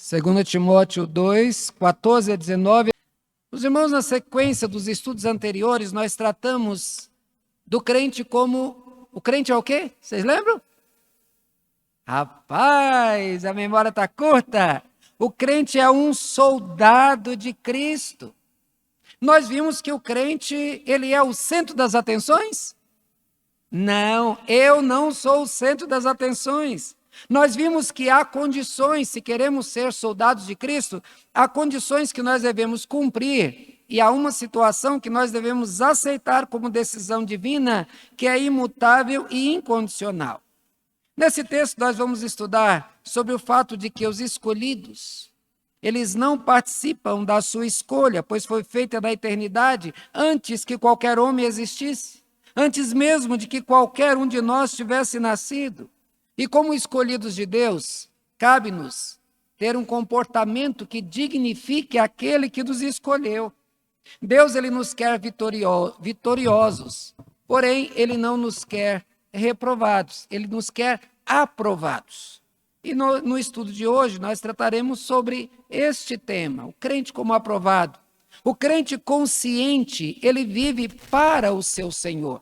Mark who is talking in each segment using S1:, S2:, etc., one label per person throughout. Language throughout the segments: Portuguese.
S1: 2 Timóteo 2, 14 a 19. Os irmãos, na sequência dos estudos anteriores, nós tratamos do crente como... O crente é o quê? Vocês lembram? Rapaz, a memória está curta. O crente é um soldado de Cristo. Nós vimos que o crente, ele é o centro das atenções? Não, eu não sou o centro das atenções. Nós vimos que há condições, se queremos ser soldados de Cristo, há condições que nós devemos cumprir e há uma situação que nós devemos aceitar como decisão divina, que é imutável e incondicional. Nesse texto nós vamos estudar sobre o fato de que os escolhidos, eles não participam da sua escolha, pois foi feita na eternidade antes que qualquer homem existisse, antes mesmo de que qualquer um de nós tivesse nascido. E como escolhidos de Deus, cabe-nos ter um comportamento que dignifique aquele que nos escolheu. Deus, ele nos quer vitoriosos, porém, ele não nos quer reprovados, ele nos quer aprovados. E no estudo de hoje, nós trataremos sobre este tema, o crente como aprovado. O crente consciente, ele vive para o seu Senhor.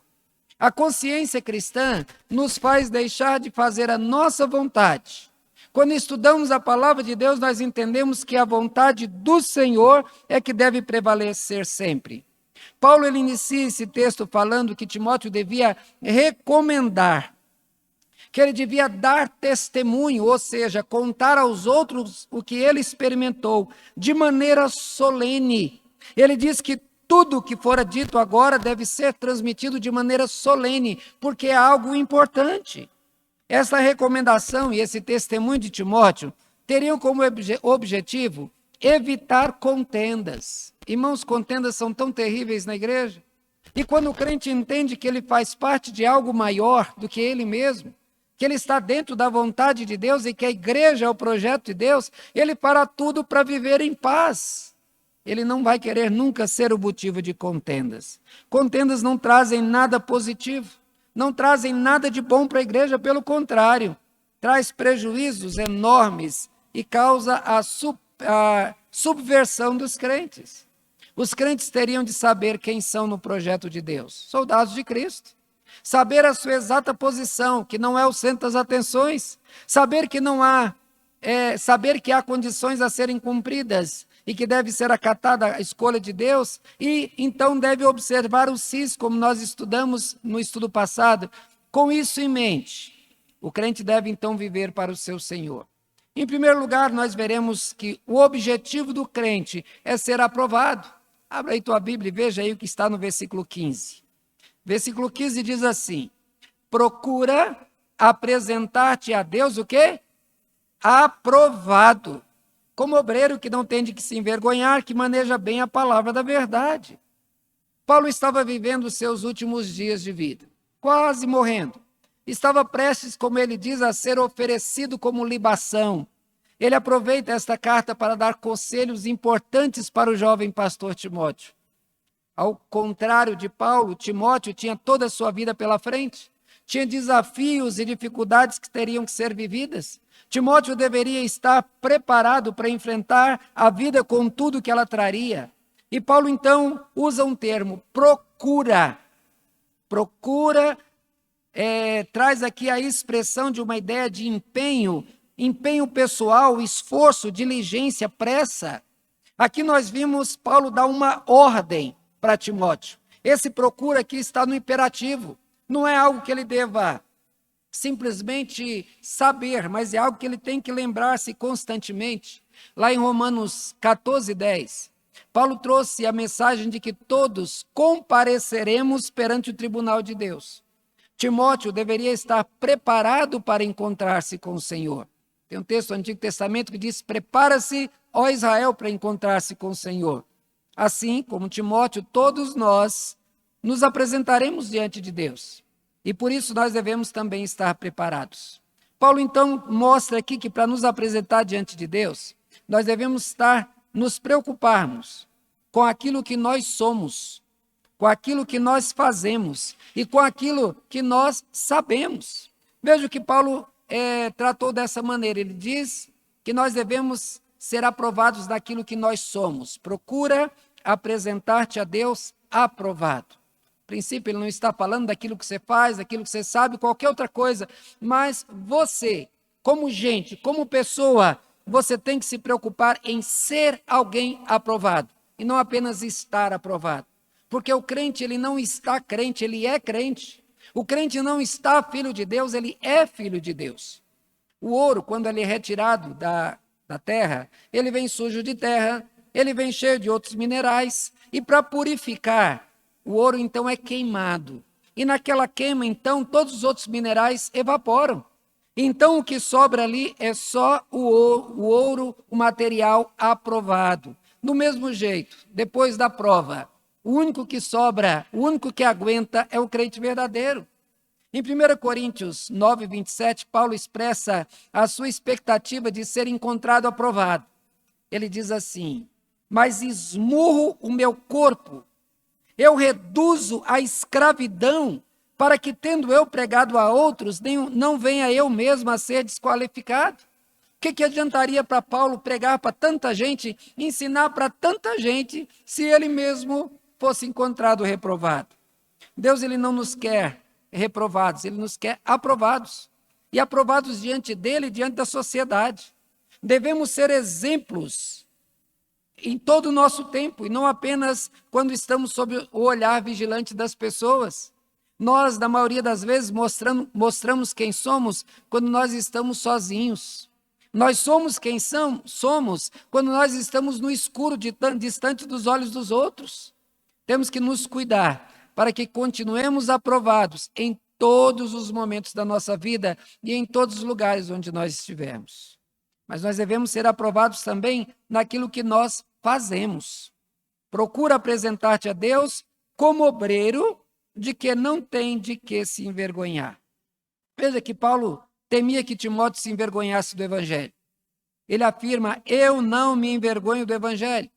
S1: A consciência cristã nos faz deixar de fazer a nossa vontade. Quando estudamos a palavra de Deus, nós entendemos que a vontade do Senhor é que deve prevalecer sempre. Paulo, ele inicia esse texto falando que Timóteo devia recomendar, que ele devia dar testemunho, ou seja, contar aos outros o que ele experimentou de maneira solene. Ele diz que tudo que fora dito agora deve ser transmitido de maneira solene, porque é algo importante. Essa recomendação e esse testemunho de Timóteo teriam como objetivo evitar contendas. Irmãos, contendas são tão terríveis na igreja. E quando o crente entende que ele faz parte de algo maior do que ele mesmo, que ele está dentro da vontade de Deus e que a igreja é o projeto de Deus, ele fará tudo para viver em paz. Ele não vai querer nunca ser o motivo de contendas. Contendas não trazem nada positivo, não trazem nada de bom para a igreja, pelo contrário, traz prejuízos enormes e causa a subversão dos crentes. Os crentes teriam de saber quem são no projeto de Deus, soldados de Cristo. Saber a sua exata posição, que não é o centro das atenções, saber que há condições a serem cumpridas e que deve ser acatada a escolha de Deus, e então deve observar o cis, como nós estudamos no estudo passado. Com isso em mente, o crente deve então viver para o seu Senhor. Em primeiro lugar, nós veremos que o objetivo do crente é ser aprovado. Abra aí tua Bíblia e veja aí o que está no versículo 15. Versículo 15 diz assim: procura apresentar-te a Deus o quê? Aprovado, como obreiro que não tem de que se envergonhar, que maneja bem a palavra da verdade. Paulo estava vivendo os seus últimos dias de vida, quase morrendo. Estava prestes, como ele diz, a ser oferecido como libação. Ele aproveita esta carta para dar conselhos importantes para o jovem pastor Timóteo. Ao contrário de Paulo, Timóteo tinha toda a sua vida pela frente, tinha desafios e dificuldades que teriam que ser vividas. Timóteo deveria estar preparado para enfrentar a vida com tudo que ela traria. E Paulo, então, usa um termo, procura. Procura traz aqui a expressão de uma ideia de empenho pessoal, esforço, diligência, pressa. Aqui nós vimos Paulo dar uma ordem para Timóteo. Esse procura aqui está no imperativo. Não é algo que ele deva simplesmente saber, mas é algo que ele tem que lembrar-se constantemente. Lá em Romanos 14, 10, Paulo trouxe a mensagem de que todos compareceremos perante o tribunal de Deus. Timóteo deveria estar preparado para encontrar-se com o Senhor. Tem um texto do Antigo Testamento que diz: prepara-se, ó Israel, para encontrar-se com o Senhor. Assim como Timóteo, todos nós nos apresentaremos diante de Deus. E por isso nós devemos também estar preparados. Paulo então mostra aqui que para nos apresentar diante de Deus, nós devemos nos preocuparmos com aquilo que nós somos, com aquilo que nós fazemos e com aquilo que nós sabemos. Veja o que Paulo tratou dessa maneira. Ele diz que nós devemos ser aprovados naquilo que nós somos. Procura apresentar-te a Deus aprovado. No princípio, ele não está falando daquilo que você faz, daquilo que você sabe, qualquer outra coisa, mas você, como gente, como pessoa, você tem que se preocupar em ser alguém aprovado e não apenas estar aprovado. Porque o crente, ele não está crente, ele é crente. O crente não está filho de Deus, ele é filho de Deus. O ouro, quando ele é retirado da terra, ele vem sujo de terra, ele vem cheio de outros minerais, e para purificar, o ouro então é queimado. E naquela queima, então, todos os outros minerais evaporam. Então, o que sobra ali é só o ouro, o material aprovado. Do mesmo jeito, depois da prova, o único que sobra, o único que aguenta é o crente verdadeiro. Em 1 Coríntios 9, 27, Paulo expressa a sua expectativa de ser encontrado aprovado. Ele diz assim: mas esmurro o meu corpo, eu reduzo a escravidão, para que, tendo eu pregado a outros, não venha eu mesmo a ser desqualificado. O que adiantaria para Paulo pregar para tanta gente, ensinar para tanta gente, se ele mesmo fosse encontrado reprovado? Deus, ele não nos quer reprovados, ele nos quer aprovados. E aprovados diante dele, diante da sociedade. Devemos ser exemplos em todo o nosso tempo, e não apenas quando estamos sob o olhar vigilante das pessoas. Nós, na maioria das vezes, mostramos quem somos quando nós estamos sozinhos. Nós somos quem somos quando nós estamos no escuro, distante dos olhos dos outros. Temos que nos cuidar para que continuemos aprovados em todos os momentos da nossa vida e em todos os lugares onde nós estivermos. Mas nós devemos ser aprovados também naquilo que nós fazemos. Procura apresentar-te a Deus como obreiro de que não tem de que se envergonhar. Veja que Paulo temia que Timóteo se envergonhasse do Evangelho. Ele afirma: eu não me envergonho do Evangelho.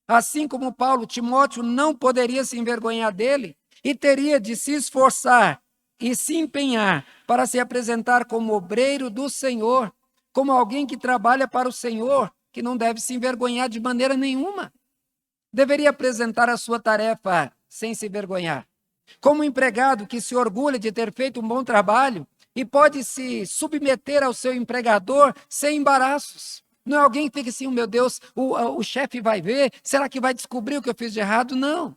S1: Assim como Paulo, Timóteo não poderia se envergonhar dele e teria de se esforçar e se empenhar para se apresentar como obreiro do Senhor, como alguém que trabalha para o Senhor, que não deve se envergonhar de maneira nenhuma. Deveria apresentar a sua tarefa sem se envergonhar. Como um empregado que se orgulha de ter feito um bom trabalho e pode se submeter ao seu empregador sem embaraços. Não é alguém que fica assim: meu Deus, o chefe vai ver, será que vai descobrir o que eu fiz de errado? Não.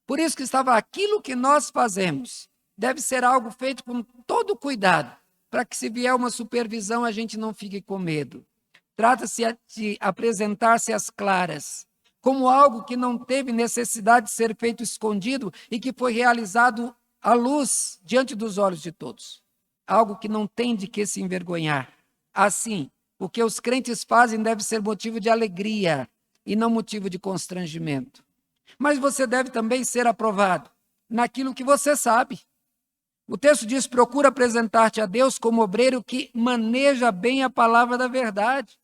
S1: Por isso que estava aquilo que nós fazemos. Deve ser algo feito com todo cuidado, para que, se vier uma supervisão, a gente não fique com medo. Trata-se de apresentar-se às claras, como algo que não teve necessidade de ser feito escondido e que foi realizado à luz, diante dos olhos de todos. Algo que não tem de que se envergonhar. Assim, o que os crentes fazem deve ser motivo de alegria e não motivo de constrangimento. Mas você deve também ser aprovado naquilo que você sabe. O texto diz: procura apresentar-te a Deus como obreiro que maneja bem a palavra da verdade.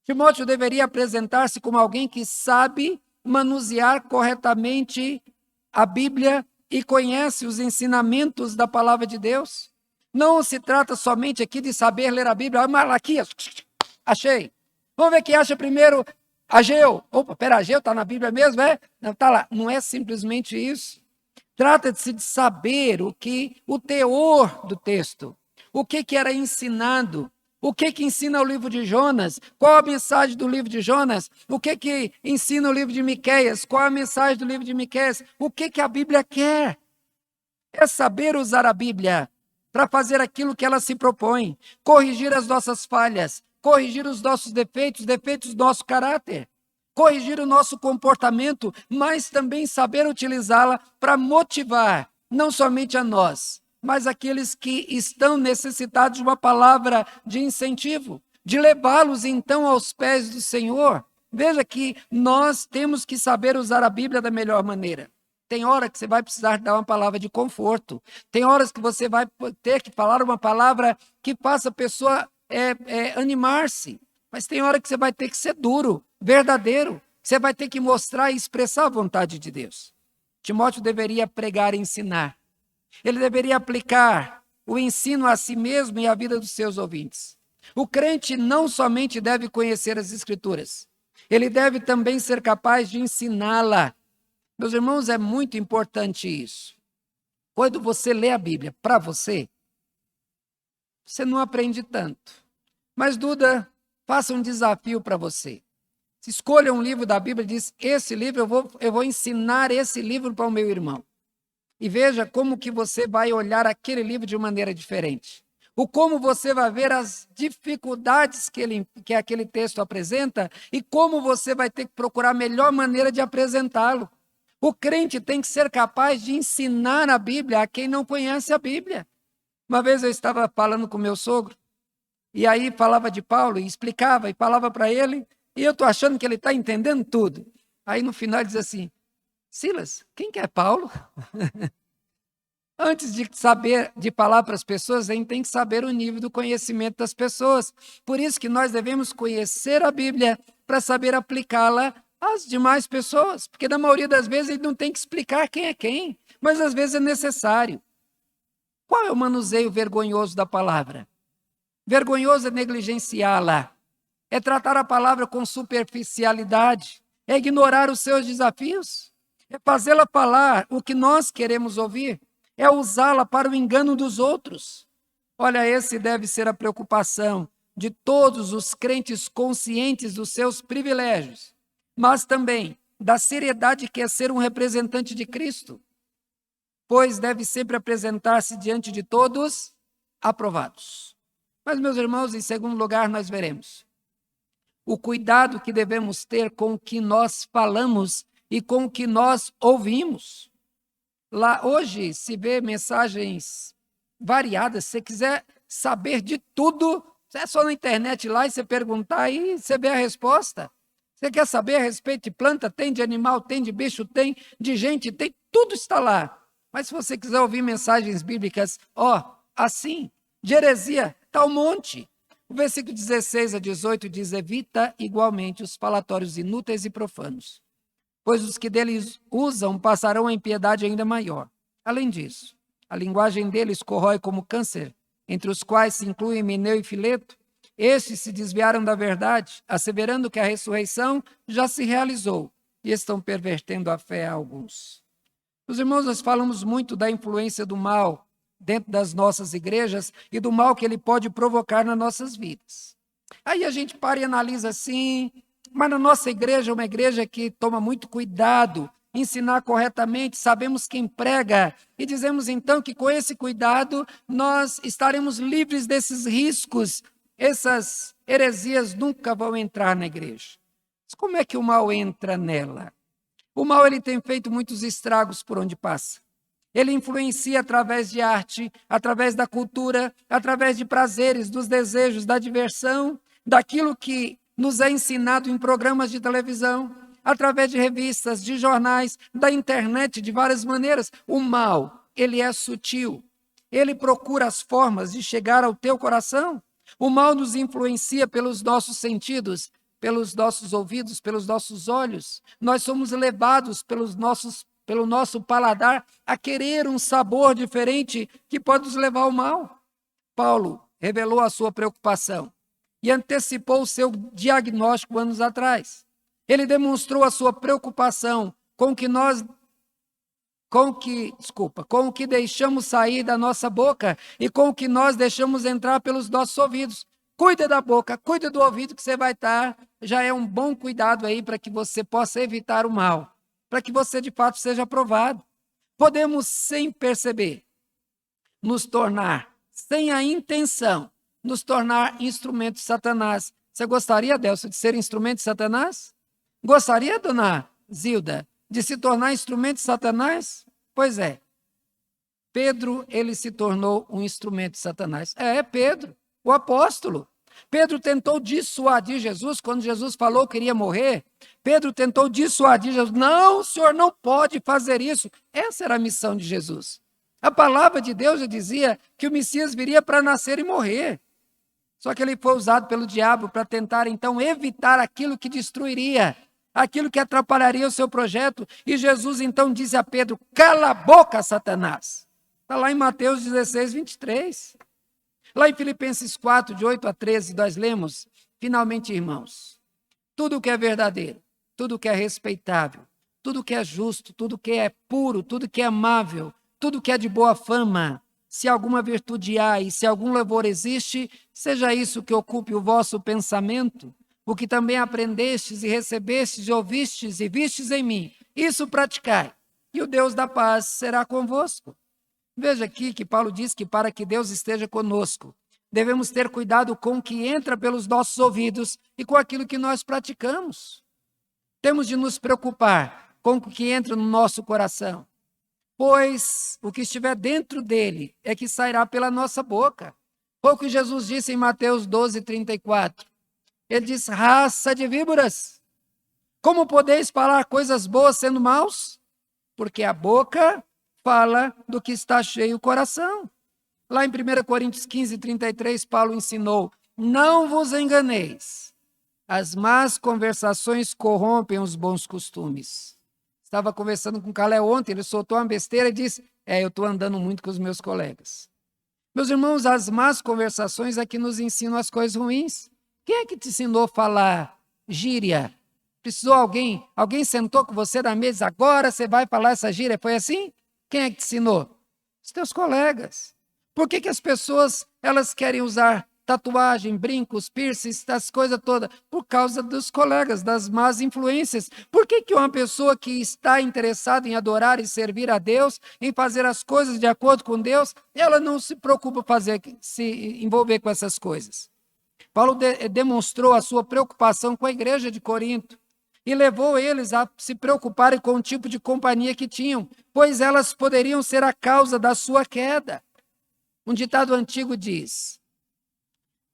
S1: Timóteo deveria apresentar-se como alguém que sabe manusear corretamente a Bíblia e conhece os ensinamentos da palavra de Deus. Não se trata somente aqui de saber ler a Bíblia. Malaquias, achei. Vamos ver quem acha primeiro. Ageu. Opa, pera, Ageu está na Bíblia mesmo, é? Não, está lá. Não é simplesmente isso. Trata-se de saber o teor do texto, o que era ensinado, o que ensina o livro de Jonas, qual a mensagem do livro de Jonas, o que ensina o livro de Miqueias, qual a mensagem do livro de Miqueias, o que a Bíblia quer. É saber usar a Bíblia para fazer aquilo que ela se propõe, corrigir as nossas falhas, corrigir os nossos defeitos do nosso caráter, corrigir o nosso comportamento, mas também saber utilizá-la para motivar não somente a nós, mas aqueles que estão necessitados de uma palavra de incentivo, de levá-los então aos pés do Senhor. Veja que nós temos que saber usar a Bíblia da melhor maneira. Tem hora que você vai precisar dar uma palavra de conforto, tem horas que você vai ter que falar uma palavra que faça a pessoa animar-se, mas tem hora que você vai ter que ser duro, verdadeiro, você vai ter que mostrar e expressar a vontade de Deus. Timóteo deveria pregar e ensinar. Ele deveria aplicar o ensino a si mesmo e à vida dos seus ouvintes. O crente não somente deve conhecer as Escrituras, ele deve também ser capaz de ensiná-la. Meus irmãos, é muito importante isso. Quando você lê a Bíblia para você não aprende tanto. Mas, Duda, faça um desafio para você. Escolha um livro da Bíblia e diz, esse livro eu vou ensinar esse livro para o meu irmão. E veja como que você vai olhar aquele livro de maneira diferente. O como você vai ver as dificuldades que aquele texto apresenta e como você vai ter que procurar a melhor maneira de apresentá-lo. O crente tem que ser capaz de ensinar a Bíblia a quem não conhece a Bíblia. Uma vez eu estava falando com meu sogro, e aí falava de Paulo, e explicava, e falava para ele, e eu estou achando que ele está entendendo tudo. Aí no final ele diz assim, Silas, quem que é Paulo? Antes de saber, de falar para as pessoas, a gente tem que saber o nível do conhecimento das pessoas. Por isso que nós devemos conhecer a Bíblia para saber aplicá-la às demais pessoas. Porque na maioria das vezes ele não tem que explicar quem é quem, mas às vezes é necessário. Qual é o manuseio vergonhoso da palavra? Vergonhoso é negligenciá-la, é tratar a palavra com superficialidade, é ignorar os seus desafios, é fazê-la falar o que nós queremos ouvir, é usá-la para o engano dos outros. Olha, esse deve ser a preocupação de todos os crentes conscientes dos seus privilégios, mas também da seriedade que é ser um representante de Cristo, pois deve sempre apresentar-se diante de todos aprovados. Mas, meus irmãos, em segundo lugar, nós veremos o cuidado que devemos ter com o que nós falamos e com o que nós ouvimos. Lá hoje se vê mensagens variadas. Se você quiser saber de tudo, é só na internet lá e você perguntar e você vê a resposta. Você quer saber a respeito de planta? Tem, de animal tem, de bicho tem, de gente tem, tudo está lá. Mas se você quiser ouvir mensagens bíblicas, assim, de heresia, está um monte. O versículo 16 a 18 diz, evita igualmente os falatórios inúteis e profanos, pois os que deles usam passarão a impiedade ainda maior. Além disso, a linguagem deles corrói como câncer, entre os quais se incluem Himeneu e Fileto. Estes se desviaram da verdade, asseverando que a ressurreição já se realizou, e estão pervertendo a fé a alguns. Os irmãos, nós falamos muito da influência do mal dentro das nossas igrejas e do mal que ele pode provocar nas nossas vidas. Aí a gente para e analisa assim, mas na nossa igreja é uma igreja que toma muito cuidado em ensinar corretamente, sabemos quem prega, e dizemos então que com esse cuidado nós estaremos livres desses riscos, essas heresias nunca vão entrar na igreja. Mas como é que o mal entra nela? O mal ele tem feito muitos estragos por onde passa. Ele influencia através de arte, através da cultura, através de prazeres, dos desejos, da diversão, daquilo que nos é ensinado em programas de televisão, através de revistas, de jornais, da internet, de várias maneiras. O mal, ele é sutil. Ele procura as formas de chegar ao teu coração. O mal nos influencia pelos nossos sentidos, pelos nossos ouvidos, pelos nossos olhos. Nós somos levados pelo nosso paladar a querer um sabor diferente que pode nos levar ao mal. Paulo revelou a sua preocupação e antecipou o seu diagnóstico anos atrás. Ele demonstrou a sua preocupação com o que deixamos sair da nossa boca e com o que nós deixamos entrar pelos nossos ouvidos. Cuida da boca, cuida do ouvido que você vai estar, já é um bom cuidado aí para que você possa evitar o mal, para que você de fato seja aprovado. Podemos, sem perceber, nos tornar, sem a intenção, nos tornar instrumentos de Satanás. Você gostaria, Delcio, de ser instrumento de Satanás? Gostaria, dona Zilda, de se tornar instrumento de Satanás? Pois é. Pedro, ele se tornou um instrumento de Satanás. Pedro, o apóstolo. Pedro tentou dissuadir Jesus quando Jesus falou que iria morrer. Pedro tentou dissuadir Jesus. Não, o senhor não pode fazer isso. Essa era a missão de Jesus. A palavra de Deus já dizia que o Messias viria para nascer e morrer. Só que ele foi usado pelo diabo para tentar, então, evitar aquilo que destruiria, aquilo que atrapalharia o seu projeto. E Jesus, então, disse a Pedro, cala a boca, Satanás. Está lá em Mateus 16, 23. Lá em Filipenses 4, de 8 a 13, nós lemos: finalmente, irmãos, tudo que é verdadeiro, tudo que é respeitável, tudo que é justo, tudo que é puro, tudo que é amável, tudo que é de boa fama, se alguma virtude há e se algum louvor existe, seja isso que ocupe o vosso pensamento, o que também aprendestes e recebestes e ouvistes e vistes em mim, isso praticai, e o Deus da paz será convosco. Veja aqui que Paulo diz que para que Deus esteja conosco, devemos ter cuidado com o que entra pelos nossos ouvidos e com aquilo que nós praticamos. Temos de nos preocupar com o que entra no nosso coração, pois o que estiver dentro dele é que sairá pela nossa boca. Foi o que Jesus disse em Mateus 12, 34. Ele diz: raça de víboras, como podeis falar coisas boas sendo maus? Porque a boca fala do que está cheio o coração. Lá em 1 Coríntios 15, 33, Paulo ensinou: não vos enganeis, as más conversações corrompem os bons costumes. Estava conversando com o Calé ontem, ele soltou uma besteira e disse: eu estou andando muito com os meus colegas. Meus irmãos, as más conversações é que nos ensinam as coisas ruins. Quem é que te ensinou a falar gíria? Precisou alguém sentou com você na mesa, agora você vai falar essa gíria, foi assim? Quem é que te ensinou? Os teus colegas. Por que as pessoas elas querem usar tatuagem, brincos, piercings, essas coisas todas? Por causa dos colegas, das más influências. Por que uma pessoa que está interessada em adorar e servir a Deus, em fazer as coisas de acordo com Deus, ela não se preocupa se envolver com essas coisas? Paulo demonstrou a sua preocupação com a igreja de Corinto e levou eles a se preocuparem com o tipo de companhia que tinham, pois elas poderiam ser a causa da sua queda. Um ditado antigo diz: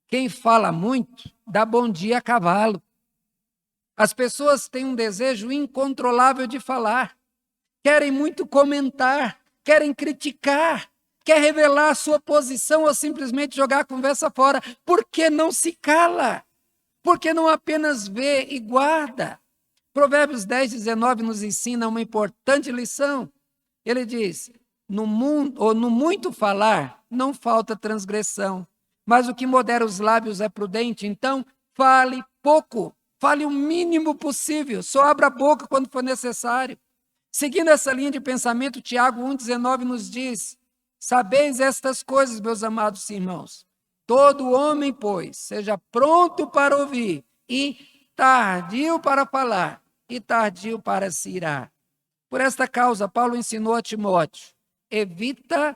S1: quem fala muito, dá bom dia a cavalo. As pessoas têm um desejo incontrolável de falar, querem muito comentar, querem criticar, quer revelar a sua posição ou simplesmente jogar a conversa fora. Por que não se cala? Por que não apenas vê e guarda? Provérbios 10, 19 nos ensina uma importante lição. Ele diz: no muito falar, não falta transgressão, mas o que modera os lábios é prudente. Então, fale pouco, fale o mínimo possível, só abra a boca quando for necessário. Seguindo essa linha de pensamento, Tiago 1,19 nos diz: sabeis estas coisas, meus amados irmãos. Todo homem, pois, seja pronto para ouvir e tardio para falar e tardio para se irar. Por esta causa, Paulo ensinou a Timóteo: evita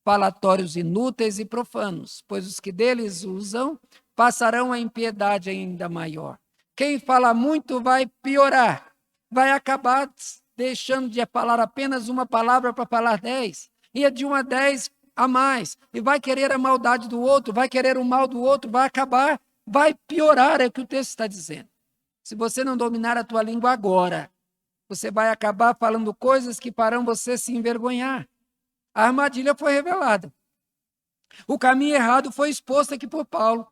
S1: falatórios inúteis e profanos, pois os que deles usam passarão a impiedade ainda maior. Quem fala muito vai piorar, vai acabar deixando de falar apenas uma palavra para falar 10, e de 1 a 10 a mais, e vai querer a maldade do outro, vai querer o mal do outro, vai acabar, vai piorar, é o que o texto está dizendo. Se você não dominar a tua língua agora, você vai acabar falando coisas que farão você se envergonhar. A armadilha foi revelada. O caminho errado foi exposto aqui por Paulo.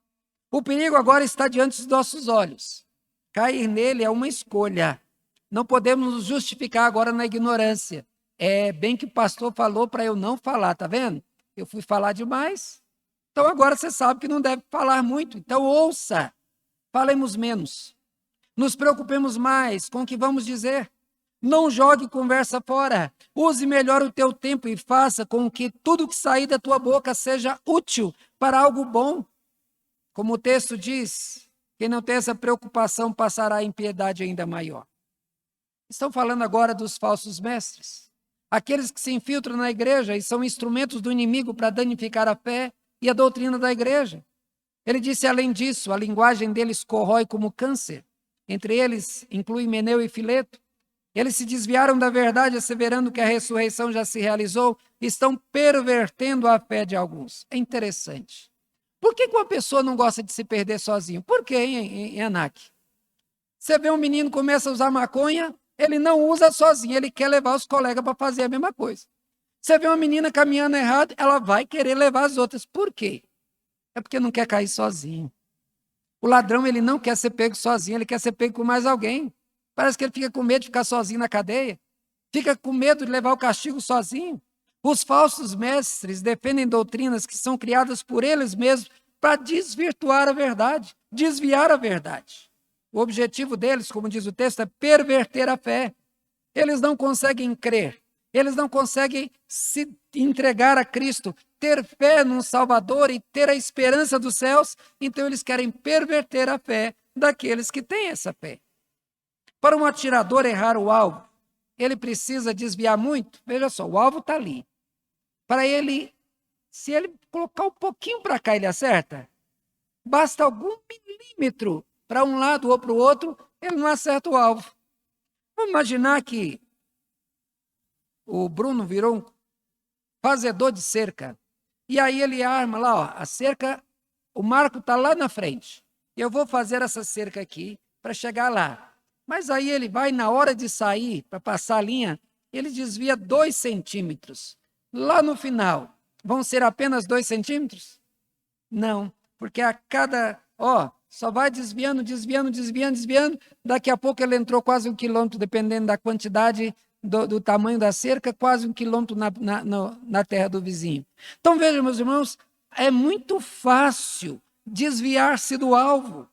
S1: O perigo agora está diante dos nossos olhos. Cair nele é uma escolha. Não podemos nos justificar agora na ignorância. É bem que o pastor falou para eu não falar, tá vendo? Eu fui falar demais. Então agora você sabe que não deve falar muito. Então ouça, falemos menos. Nos preocupemos mais com o que vamos dizer. Não jogue conversa fora. Use melhor o teu tempo e faça com que tudo que sair da tua boca seja útil para algo bom. Como o texto diz, quem não tem essa preocupação passará em impiedade ainda maior. Estão falando agora dos falsos mestres. Aqueles que se infiltram na igreja e são instrumentos do inimigo para danificar a fé e a doutrina da igreja. Ele disse, além disso, a linguagem deles corrói como câncer. Entre eles, inclui Himeneu e Fileto. Eles se desviaram da verdade, asseverando que a ressurreição já se realizou, e estão pervertendo a fé de alguns. É interessante. Por que uma pessoa não gosta de se perder sozinho? Por quê, hein, Anak? Você vê um menino que começa a usar maconha, ele não usa sozinho, ele quer levar os colegas para fazer a mesma coisa. Você vê uma menina caminhando errado, ela vai querer levar as outras. Por quê? É porque não quer cair sozinho. O ladrão, ele não quer ser pego sozinho, ele quer ser pego com mais alguém. Parece que ele fica com medo de ficar sozinho na cadeia. Fica com medo de levar o castigo sozinho. Os falsos mestres defendem doutrinas que são criadas por eles mesmos para desvirtuar a verdade, desviar a verdade. O objetivo deles, como diz o texto, é perverter a fé. Eles não conseguem crer, eles não conseguem se entregar a Cristo, ter fé num Salvador e ter a esperança dos céus, então eles querem perverter a fé daqueles que têm essa fé. Para um atirador errar o alvo, ele precisa desviar muito? Veja só, o alvo está ali. Para ele, se ele colocar um pouquinho para cá, ele acerta. Basta algum milímetro para um lado ou para o outro, ele não acerta o alvo. Vamos imaginar que o Bruno virou um fazedor de cerca. E aí ele arma lá, ó, a cerca, o Marco está lá na frente. Eu vou fazer essa cerca aqui para chegar lá. Mas aí ele vai, na hora de sair, para passar a linha, ele desvia 2 centímetros. Lá no final, vão ser apenas 2 centímetros? Não, porque a cada, só vai desviando, daqui a pouco ele entrou quase 1 quilômetro, dependendo da quantidade do tamanho da cerca, quase 1 quilômetro na terra do vizinho. Então vejam, meus irmãos, é muito fácil desviar-se do alvo.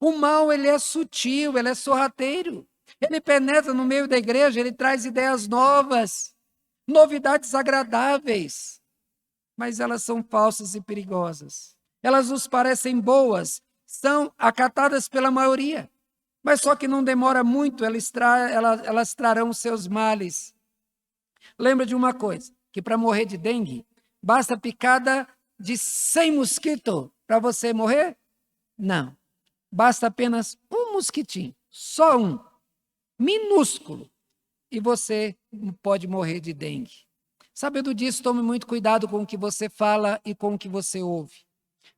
S1: O mal, ele é sutil, ele é sorrateiro. Ele penetra no meio da igreja, ele traz ideias novas, novidades agradáveis, mas elas são falsas e perigosas. Elas nos parecem boas, são acatadas pela maioria, mas só que não demora muito, elas trarão os seus males. Lembra de uma coisa, que para morrer de dengue, basta picada de 100 mosquitos para você morrer? Não, basta apenas um mosquitinho, só um, minúsculo, e você pode morrer de dengue. Sabendo disso, tome muito cuidado com o que você fala e com o que você ouve.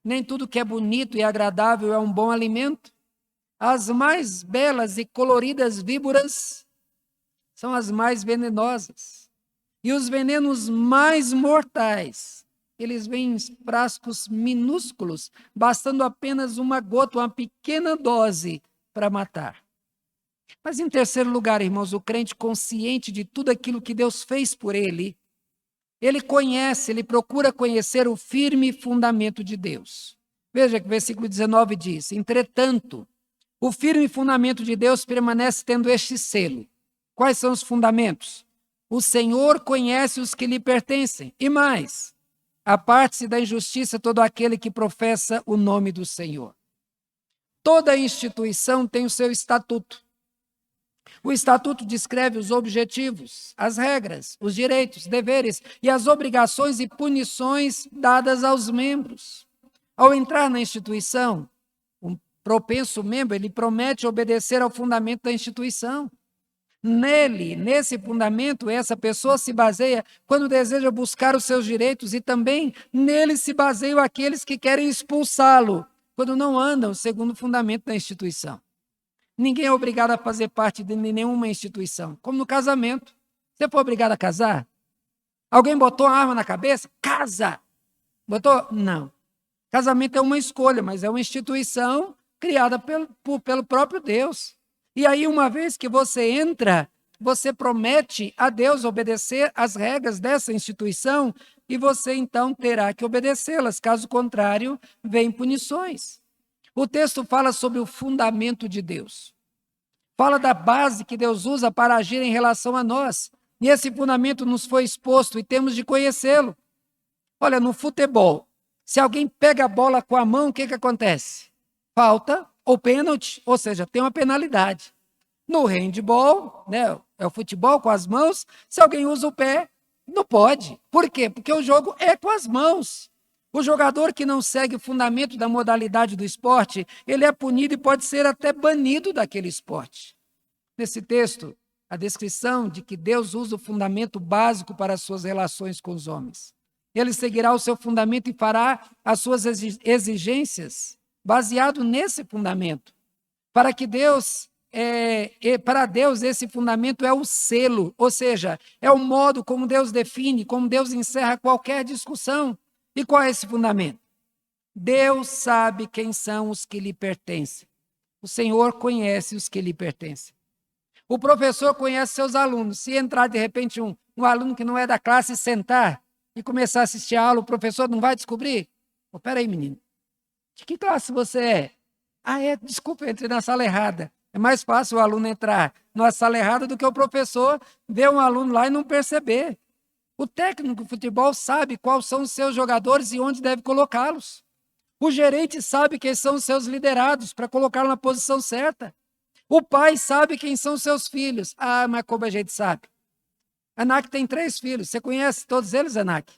S1: Nem tudo que é bonito e agradável é um bom alimento. As mais belas e coloridas víboras são as mais venenosas. E os venenos mais mortais, eles vêm em frascos minúsculos, bastando apenas uma gota, uma pequena dose para matar. Mas em terceiro lugar, irmãos, o crente consciente de tudo aquilo que Deus fez por ele conhece, ele procura conhecer o firme fundamento de Deus. Veja que o versículo 19 diz: entretanto, o firme fundamento de Deus permanece tendo este selo. Quais são os fundamentos? O Senhor conhece os que lhe pertencem. E mais, aparte-se da injustiça todo aquele que professa o nome do Senhor. Toda instituição tem o seu estatuto. O estatuto descreve os objetivos, as regras, os direitos, deveres e as obrigações e punições dadas aos membros. Ao entrar na instituição, um propenso membro, ele promete obedecer ao fundamento da instituição. Nesse fundamento, essa pessoa se baseia quando deseja buscar os seus direitos, e também nele se baseiam aqueles que querem expulsá-lo, quando não andam segundo o fundamento da instituição. Ninguém é obrigado a fazer parte de nenhuma instituição, como no casamento. Você foi obrigado a casar? Alguém botou uma arma na cabeça? Casa! Botou? Não. Casamento é uma escolha, mas é uma instituição criada pelo próprio Deus. E aí, uma vez que você entra, você promete a Deus obedecer às regras dessa instituição, e você então terá que obedecê-las, caso contrário, vêm punições. O texto fala sobre o fundamento de Deus. Fala da base que Deus usa para agir em relação a nós. E esse fundamento nos foi exposto e temos de conhecê-lo. Olha, no futebol, se alguém pega a bola com a mão, o que acontece? Falta ou pênalti, ou seja, tem uma penalidade. No handball, né, é o futebol com as mãos, se alguém usa o pé, não pode. Por quê? Porque o jogo é com as mãos. O jogador que não segue o fundamento da modalidade do esporte, ele é punido e pode ser até banido daquele esporte. Nesse texto, a descrição de que Deus usa o fundamento básico para as suas relações com os homens. Ele seguirá o seu fundamento e fará as suas exigências baseado nesse fundamento. Para Deus, esse fundamento é o selo, ou seja, é o modo como Deus define, como Deus encerra qualquer discussão. E qual é esse fundamento? Deus sabe quem são os que lhe pertencem. O Senhor conhece os que lhe pertencem. O professor conhece seus alunos. Se entrar de repente um um aluno que não é da classe sentar e começar a assistir a aula, o professor não vai descobrir? Oh, peraí, menino, de que classe você é? Ah, desculpa, eu entrei na sala errada. É mais fácil o aluno entrar na sala errada do que o professor ver um aluno lá e não perceber. O técnico de futebol sabe quais são os seus jogadores e onde deve colocá-los. O gerente sabe quem são os seus liderados para colocá-los na posição certa. O pai sabe quem são os seus filhos. Ah, mas como a gente sabe? Anak tem 3 filhos. Você conhece todos eles, Anak?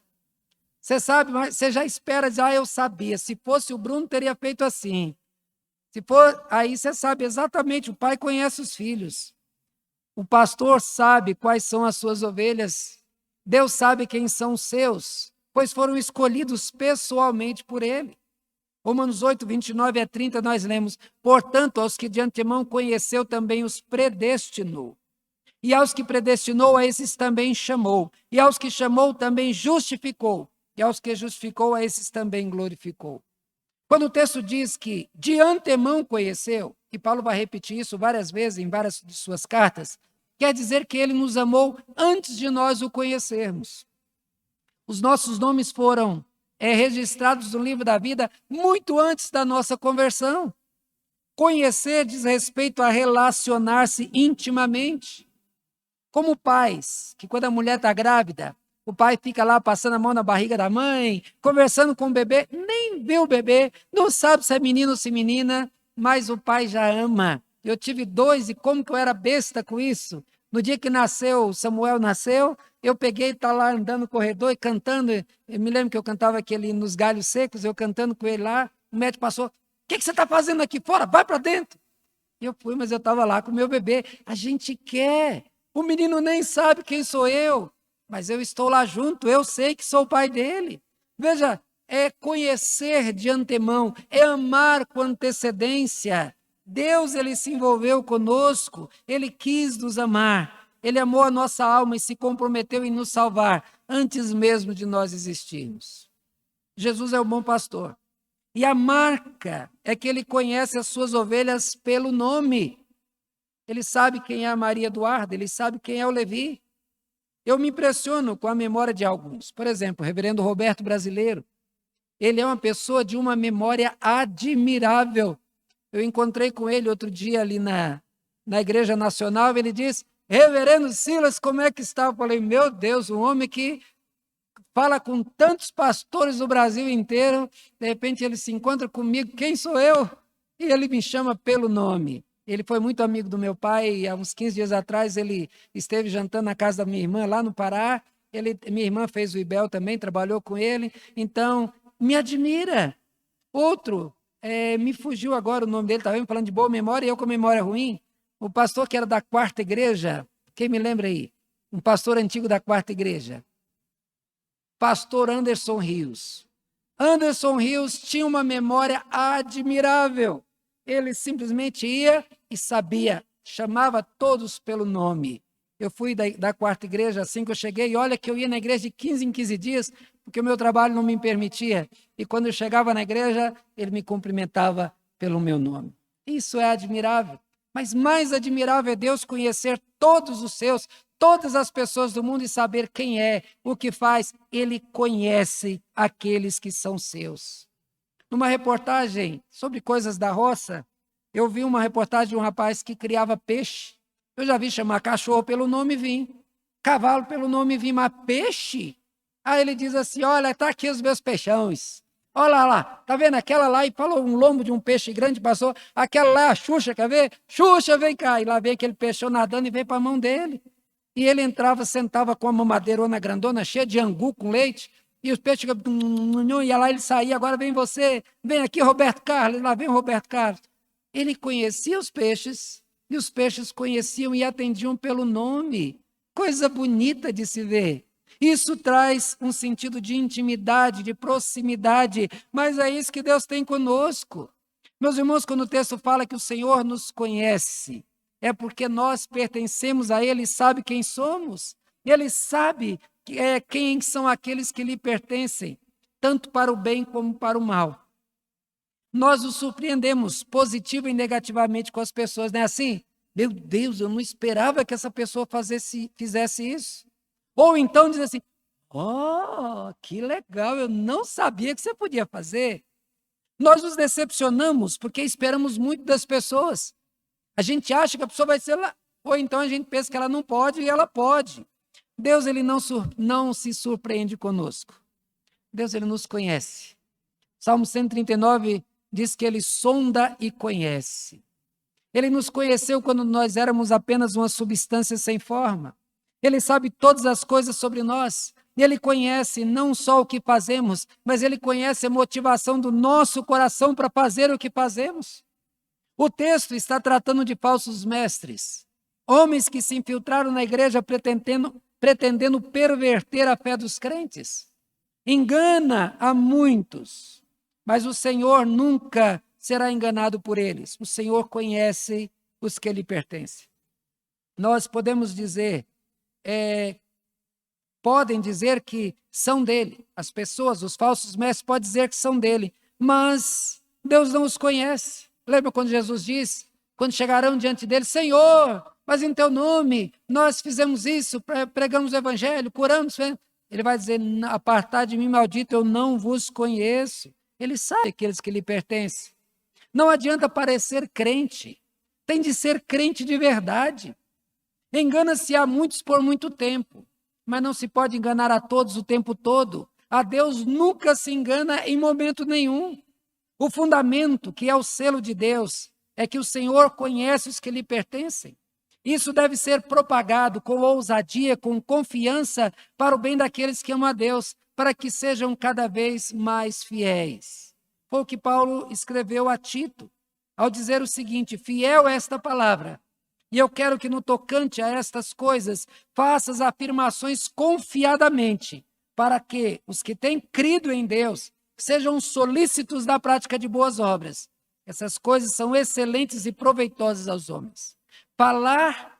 S1: Você sabe, mas você já espera dizer, eu sabia. Se fosse o Bruno, teria feito assim. Se for, aí você sabe exatamente, o pai conhece os filhos. O pastor sabe quais são as suas ovelhas. Deus sabe quem são os seus, pois foram escolhidos pessoalmente por ele. Romanos 8, 29 a 30, nós lemos, portanto, aos que de antemão conheceu também os predestinou. E aos que predestinou, a esses também chamou. E aos que chamou, também justificou. E aos que justificou, a esses também glorificou. Quando o texto diz que de antemão conheceu, e Paulo vai repetir isso várias vezes em várias de suas cartas, quer dizer que ele nos amou antes de nós o conhecermos. Os nossos nomes foram registrados no livro da vida muito antes da nossa conversão. Conhecer diz respeito a relacionar-se intimamente. Como pais, que quando a mulher está grávida, o pai fica lá passando a mão na barriga da mãe, conversando com o bebê, nem vê o bebê, não sabe se é menino ou se menina, mas o pai já ama. Eu tive 2 e como que eu era besta com isso. No dia que nasceu, Samuel nasceu, eu peguei e estava lá andando no corredor e cantando. Eu me lembro que eu cantava aquele Nos Galhos Secos, eu cantando com ele lá. O médico passou, o que você está fazendo aqui fora? Vai para dentro. E eu fui, mas eu estava lá com o meu bebê. A gente quer. O menino nem sabe quem sou eu, mas eu estou lá junto, eu sei que sou o pai dele. Veja, é conhecer de antemão, é amar com antecedência. Deus, ele se envolveu conosco, ele quis nos amar, ele amou a nossa alma e se comprometeu em nos salvar antes mesmo de nós existirmos. Jesus é o bom pastor. E a marca é que ele conhece as suas ovelhas pelo nome. Ele sabe quem é a Maria Eduarda, ele sabe quem é o Levi. Eu me impressiono com a memória de alguns. Por exemplo, o reverendo Roberto Brasileiro. Ele é uma pessoa de uma memória admirável. Eu encontrei com ele outro dia ali na Igreja Nacional, e ele disse, reverendo Silas, como é que está? Eu falei, meu Deus, um homem que fala com tantos pastores do Brasil inteiro, de repente ele se encontra comigo, quem sou eu? E ele me chama pelo nome. Ele foi muito amigo do meu pai, e há uns 15 dias atrás ele esteve jantando na casa da minha irmã, lá no Pará. Minha irmã fez o IBEL também, trabalhou com ele, então me admira. Outro, me fugiu agora o nome dele, estava falando de boa memória e eu com memória ruim. O pastor que era da 4ª igreja, quem me lembra aí? Um pastor antigo da 4ª igreja. Pastor Anderson Rios. Anderson Rios tinha uma memória admirável. Ele simplesmente ia e sabia, chamava todos pelo nome. Eu fui da 4ª igreja assim que eu cheguei, e olha que eu ia na igreja de 15 em 15 dias, porque o meu trabalho não me permitia. E quando eu chegava na igreja, ele me cumprimentava pelo meu nome. Isso é admirável. Mas mais admirável é Deus conhecer todos os seus, todas as pessoas do mundo e saber quem é, o que faz. Ele conhece aqueles que são seus. Numa reportagem sobre coisas da roça, eu vi uma reportagem de um rapaz que criava peixe. Eu já vi chamar cachorro pelo nome Vim, cavalo pelo nome Vim, mas peixe? Aí ele diz assim, olha, está aqui os meus peixões. Olha lá, tá vendo aquela lá? E falou um lombo de um peixe grande, passou. Aquela lá, a Xuxa, quer ver? Xuxa, vem cá. E lá vem aquele peixão nadando e veio para a mão dele. E ele entrava, sentava com a mamadeirona grandona, cheia de angu com leite. E os peixes, ia lá, ele saía, agora vem você, vem aqui Roberto Carlos, lá vem o Roberto Carlos. Ele conhecia os peixes, e os peixes conheciam e atendiam pelo nome. Coisa bonita de se ver. Isso traz um sentido de intimidade, de proximidade, mas é isso que Deus tem conosco. Meus irmãos, quando o texto fala que o Senhor nos conhece, é porque nós pertencemos a Ele e sabe quem somos. Ele sabe quem são aqueles que lhe pertencem, tanto para o bem como para o mal. Nós nos surpreendemos positiva e negativamente com as pessoas, não é assim? Meu Deus, eu não esperava que essa pessoa fizesse isso. Ou então diz assim, oh, que legal, eu não sabia que você podia fazer. Nós nos decepcionamos porque esperamos muito das pessoas. A gente acha que a pessoa vai ser lá, ou então a gente pensa que ela não pode e ela pode. Deus ele não se surpreende conosco. Deus ele nos conhece. Salmo 139 diz que ele sonda e conhece. Ele nos conheceu quando nós éramos apenas uma substância sem forma. Ele sabe todas as coisas sobre nós. Ele conhece não só o que fazemos, mas ele conhece a motivação do nosso coração para fazer o que fazemos. O texto está tratando de falsos mestres, homens que se infiltraram na igreja pretendendo perverter a fé dos crentes. Engana a muitos, mas o Senhor nunca será enganado por eles. O Senhor conhece os que lhe pertencem. Nós podemos dizer, podem dizer que são dele. As pessoas, os falsos mestres, podem dizer que são dele, mas Deus não os conhece. Lembra quando Jesus diz, quando chegarão diante dele, Senhor, mas em teu nome nós fizemos isso, pregamos o evangelho, curamos. Ele vai dizer, apartai de mim, maldito, eu não vos conheço. Ele sabe aqueles que lhe pertencem. Não adianta parecer crente, tem de ser crente de verdade. Engana-se a muitos por muito tempo, mas não se pode enganar a todos o tempo todo. A Deus nunca se engana em momento nenhum. O fundamento, que é o selo de Deus, é que o Senhor conhece os que lhe pertencem. Isso deve ser propagado com ousadia, com confiança, para o bem daqueles que amam a Deus, para que sejam cada vez mais fiéis. Foi o que Paulo escreveu a Tito, ao dizer o seguinte, fiel é esta palavra, e eu quero que no tocante a estas coisas, faças afirmações confiadamente, para que os que têm crido em Deus sejam solícitos da prática de boas obras. Essas coisas são excelentes e proveitosas aos homens. Falar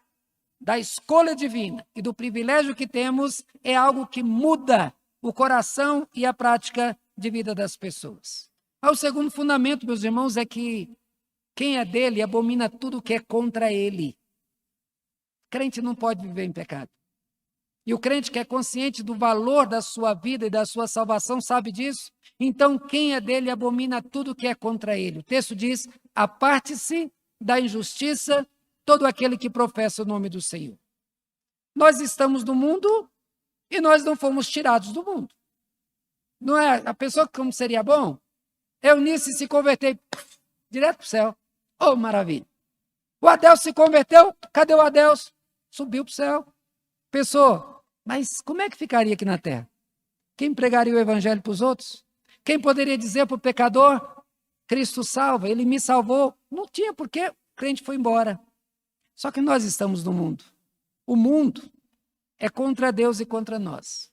S1: da escolha divina e do privilégio que temos é algo que muda o coração e a prática de vida das pessoas. O segundo fundamento, meus irmãos, é que quem é dele abomina tudo que é contra ele. O crente não pode viver em pecado. E o crente que é consciente do valor da sua vida e da sua salvação sabe disso. Então, quem é dele abomina tudo que é contra ele. O texto diz, aparte-se da injustiça todo aquele que professa o nome do Senhor. Nós estamos no mundo e nós não fomos tirados do mundo. Não é? A pessoa como seria bom, Eunice se converteu direto para o céu. Oh, maravilha. O Adelso se converteu, cadê o Adelso? Subiu para o céu. Pensou, mas como é que ficaria aqui na terra? Quem pregaria o evangelho para os outros? Quem poderia dizer para o pecador, Cristo salva, ele me salvou? Não tinha, porque o crente foi embora. Só que nós estamos no mundo. O mundo é contra Deus e contra nós.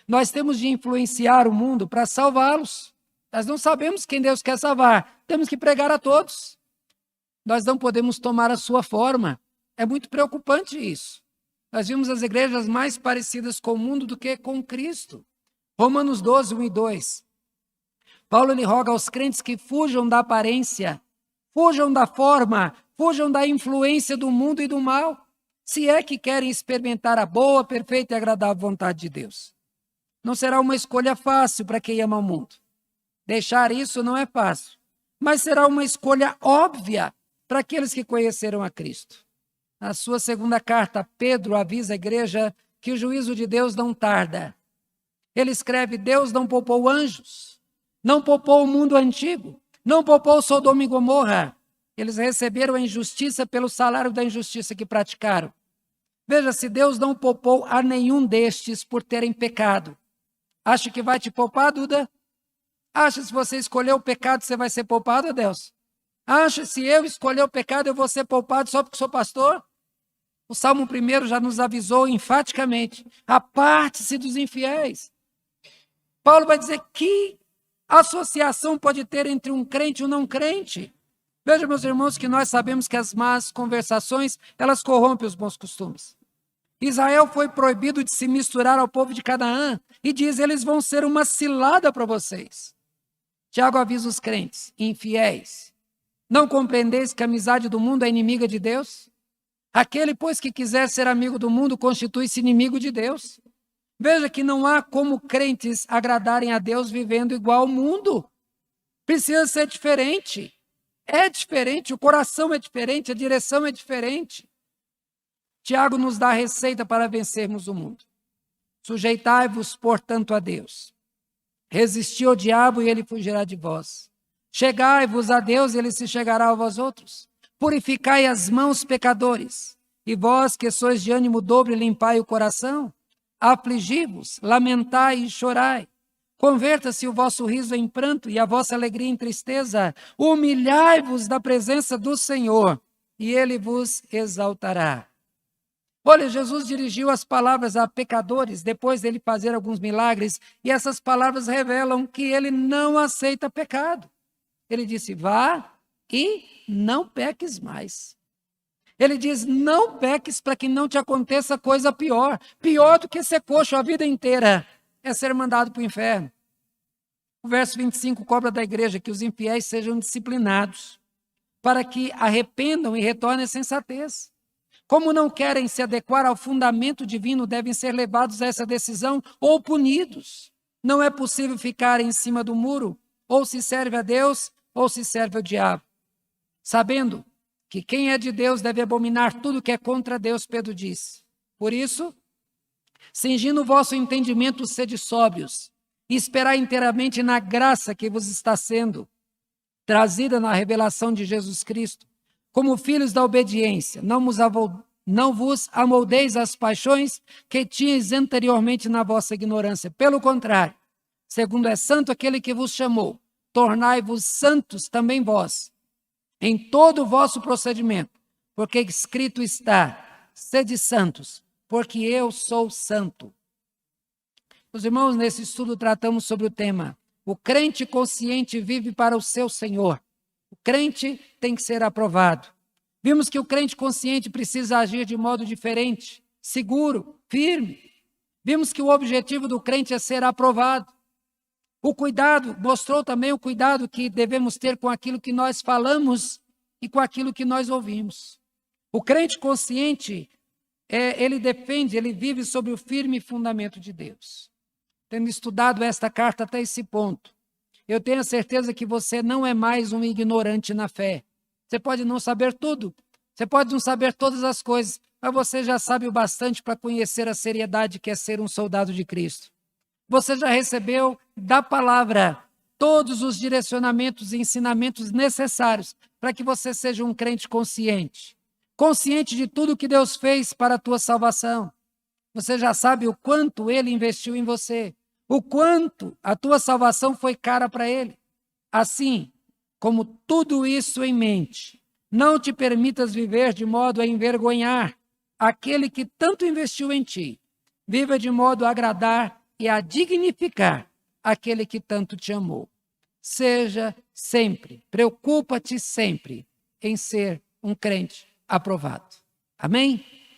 S1: Nós temos de influenciar o mundo para salvá-los. Nós não sabemos quem Deus quer salvar. Temos que pregar a todos. Nós não podemos tomar a sua forma. É muito preocupante isso. Nós vimos as igrejas mais parecidas com o mundo do que com Cristo. Romanos 12, 1 e 2. Paulo lhe roga aos crentes que fujam da aparência, fujam da forma, fujam da influência do mundo e do mal, se é que querem experimentar a boa, perfeita e agradável vontade de Deus. Não será uma escolha fácil para quem ama o mundo. Deixar isso não é fácil, mas será uma escolha óbvia para aqueles que conheceram a Cristo. Na sua segunda carta, Pedro avisa a igreja que o juízo de Deus não tarda. Ele escreve, Deus não poupou anjos, não poupou o mundo antigo, não poupou Sodoma e Gomorra. Eles receberam a injustiça pelo salário da injustiça que praticaram. Veja, se Deus não poupou a nenhum destes por terem pecado, acha que vai te poupar, Duda? Acha que se você escolher o pecado, você vai ser poupado, Deus? Acha que se eu escolher o pecado, eu vou ser poupado só porque sou pastor? O Salmo 1 já nos avisou enfaticamente, aparte-se dos infiéis. Paulo vai dizer que associação pode ter entre um crente e um não crente. Veja, meus irmãos, que nós sabemos que as más conversações, elas corrompem os bons costumes. Israel foi proibido de se misturar ao povo de Canaã e diz, eles vão ser uma cilada para vocês. Tiago avisa os crentes, infiéis, não compreendeis que a amizade do mundo é inimiga de Deus? Aquele, pois, que quiser ser amigo do mundo, constitui-se inimigo de Deus. Veja que não há como crentes agradarem a Deus vivendo igual ao mundo. Precisa ser diferente. É diferente, o coração é diferente, a direção é diferente. Tiago nos dá a receita para vencermos o mundo. Sujeitai-vos, portanto, a Deus. Resisti ao diabo e ele fugirá de vós. Chegai-vos a Deus e ele se chegará a vós outros. Purificai as mãos, pecadores, e vós que sois de ânimo dobre, limpai o coração. Afligi-vos, lamentai e chorai. Converta-se o vosso riso em pranto e a vossa alegria em tristeza. Humilhai-vos da presença do Senhor e ele vos exaltará. Olha, Jesus dirigiu as palavras a pecadores depois dele fazer alguns milagres, e essas palavras revelam que ele não aceita pecado. Ele disse: vá e não peques mais. Ele diz: não peques para que não te aconteça coisa pior. Pior do que ser coxo a vida inteira é ser mandado para o inferno. O verso 25 cobra da igreja que os infiéis sejam disciplinados, para que arrependam e retornem à sensatez. Como não querem se adequar ao fundamento divino, devem ser levados a essa decisão ou punidos. Não é possível ficar em cima do muro, ou se serve a Deus, ou se serve ao diabo. Sabendo que quem é de Deus deve abominar tudo que é contra Deus, Pedro diz. Por isso, cingindo o vosso entendimento, sede sóbrios, e esperai inteiramente na graça que vos está sendo trazida na revelação de Jesus Cristo. Como filhos da obediência, não vos amoldeis às paixões que tinhais anteriormente na vossa ignorância. Pelo contrário, segundo é santo aquele que vos chamou, tornai-vos santos também vós, em todo o vosso procedimento, porque escrito está: sede santos, porque eu sou santo. Os irmãos, nesse estudo tratamos sobre o tema: o crente consciente vive para o seu Senhor. O crente tem que ser aprovado. Vimos que o crente consciente precisa agir de modo diferente, seguro, firme. Vimos que o objetivo do crente é ser aprovado. O cuidado, mostrou também o cuidado que devemos ter com aquilo que nós falamos e com aquilo que nós ouvimos. O crente consciente, ele defende, ele vive sobre o firme fundamento de Deus. Tendo estudado esta carta até esse ponto, eu tenho a certeza que você não é mais um ignorante na fé. Você pode não saber tudo, você pode não saber todas as coisas, mas você já sabe o bastante para conhecer a seriedade que é ser um soldado de Cristo. Você já recebeu da palavra todos os direcionamentos e ensinamentos necessários para que você seja um crente consciente. Consciente de tudo que Deus fez para a tua salvação. Você já sabe o quanto Ele investiu em você. O quanto a tua salvação foi cara para Ele. Assim, como tudo isso em mente, não te permitas viver de modo a envergonhar aquele que tanto investiu em ti. Viva de modo a agradar e a dignificar aquele que tanto te amou. Seja sempre, preocupa-te sempre em ser um crente aprovado. Amém?